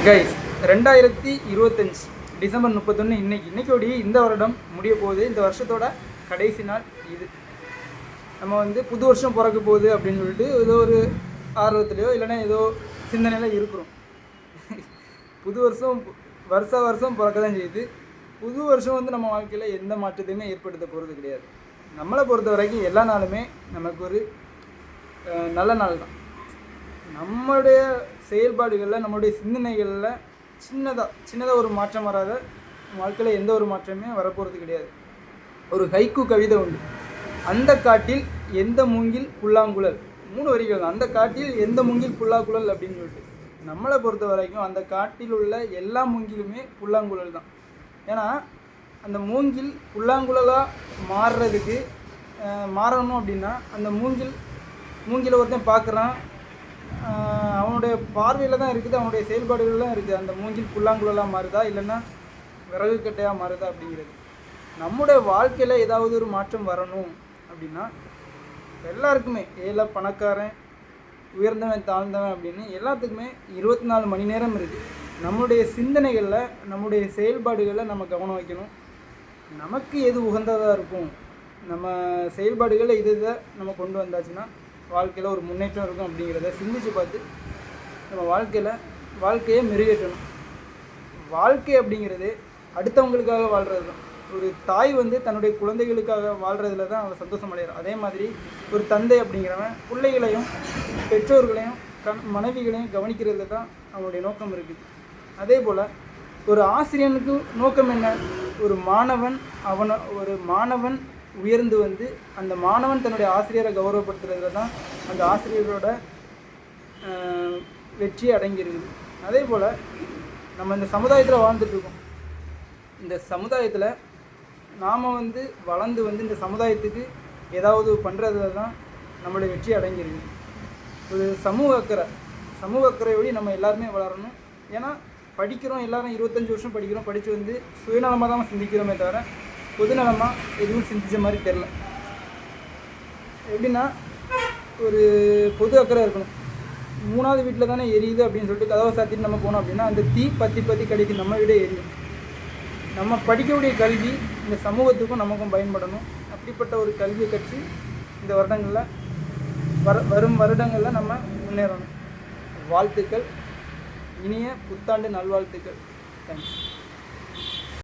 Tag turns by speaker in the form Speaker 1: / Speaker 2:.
Speaker 1: Guys 2025 December 31 இன்னைக்கோடி இந்த வருடம் முடிய போகுது. இந்த வருஷத்தோட கடைசி நாள் இது. நம்ம வந்து புது வருஷம் பிறக்க போகுது அப்படின்னு சொல்லிட்டு ஏதோ ஒரு ஆர்வத்துலையோ இல்லைன்னா ஏதோ சிந்தனையில் இருக்கிறோம். புது வருஷம் வருஷம் பிறக்க தான் செய்யுது. புது வருஷம் வந்து நம்ம வாழ்க்கையில் எந்த மாற்றத்தையுமே ஏற்படுத்த போகிறது கிடையாது. நம்மளை பொறுத்த வரைக்கும் எல்லா நாளுமே நமக்கு ஒரு நல்ல நாள் தான். நம்மளுடைய செயல்பாடுகளில் நம்மளுடைய சிந்தனைகளில் சின்னதாக ஒரு மாற்றம் வராத வாழ்க்கையில் எந்த ஒரு மாற்றமே வரப்போகிறது கிடையாது. ஒரு ஹைக்கூ கவிதை உண்டு. அந்த காட்டில் எந்த மூங்கில் புல்லாங்குழல், 3 வரிகள். அந்த காட்டில் எந்த மூங்கில் புல்லாங்குழல் அப்படின்னு சொல்லிட்டு நம்மளை பொறுத்த வரைக்கும் அந்த காட்டில் உள்ள எல்லா மூங்கிலுமே புல்லாங்குழல் தான். ஏன்னா அந்த மூங்கில் புல்லாங்குழலாக மாறணும் அப்படின்னா அந்த மூங்கில ஒருத்தன் பார்க்குறான், அவனுடைய பார்வையில் தான் இருக்குது, அவனுடைய செயல்பாடுகள் தான் இருக்குது. அந்த மூங்கில் புல்லாங்குழலாக மாறுதா இல்லைன்னா விறகு கட்டையாக மாறுதா அப்படிங்கிறது. நம்முடைய வாழ்க்கையில் ஏதாவது ஒரு மாற்றம் வரணும் அப்படின்னா எல்லாருக்குமே, ஏழை பணக்காரன், உயர்ந்தவன் தாழ்ந்தவன் அப்படின்னு எல்லாத்துக்குமே 24 மணி நேரம் இருக்குது. நம்முடைய சிந்தனைகளில் நம்முடைய செயல்பாடுகளில் நம்ம கவனம் வைக்கணும். நமக்கு எது உகந்ததாக இருக்கும், நம்ம செயல்பாடுகளில் இதை நம்ம கொண்டு வந்தாச்சுன்னா வாழ்க்கையில் ஒரு முன்னேற்றம் இருக்கும் அப்படிங்கிறத சிந்திச்சு பார்த்து நம்ம வாழ்க்கையை மெருகேற்றணும். வாழ்க்கை அப்படிங்கிறது அடுத்தவங்களுக்காக வாழ்கிறது தான். ஒரு தாய் வந்து தன்னுடைய குழந்தைகளுக்காக வாழ்கிறதுல தான் அவன் சந்தோஷம் அடைகிறான். அதே மாதிரி ஒரு தந்தை அப்படிங்கிறவன் பிள்ளைகளையும் பெற்றோர்களையும் மனைவிகளையும் கவனிக்கிறதுல தான் அவனுடைய நோக்கம் இருக்குது. அதே போல் ஒரு ஆசிரியனுக்கு நோக்கம் என்ன? ஒரு மாணவன் உயர்ந்து வந்து அந்த மாணவன் தன்னுடைய ஆசிரியரை கௌரவப்படுத்துறதுல தான் அந்த ஆசிரியரோட வெற்றி அடங்கியிருக்குது. அதே போல் நம்ம இந்த சமுதாயத்தில் வாழ்ந்துட்டுருக்கோம். இந்த சமுதாயத்தில் நாம் வந்து வளர்ந்து வந்து இந்த சமுதாயத்துக்கு ஏதாவது பண்ணுறதுல தான் நம்மளுடைய வெற்றி அடங்கியிருக்குது. ஒரு சமூக அக்கறையோடு நம்ம எல்லாருமே வளரணும். ஏன்னா படிக்கிறோம், எல்லோரும் 25 வருஷம் படிக்கிறோம். படித்து வந்து சுயநலமாக தான் சிந்திக்கிறோமே தவிர பொதுநலமாக எதுவும் சிந்திச்ச மாதிரி தெரில. எப்படின்னா ஒரு பொது அக்கறை இருக்கணும். 3வது வீட்டில் தானே எரியுது அப்படின்னு சொல்லிட்டு கதவை சாத்திட்டு நம்ம போனோம் அப்படின்னா அந்த தீ பற்றி கடைக்கு நம்ம விட எரியும். நம்ம படிக்கக்கூடிய கல்வி இந்த சமூகத்துக்கும் நமக்கும் பயன்படணும். அப்படிப்பட்ட ஒரு கல்வியை கற்று இந்த வரும் வருடங்களில் நம்ம முன்னேறணும். வாழ்த்துக்கள். இனிய புத்தாண்டு நல்வாழ்த்துக்கள். தேங்க்ஸ்.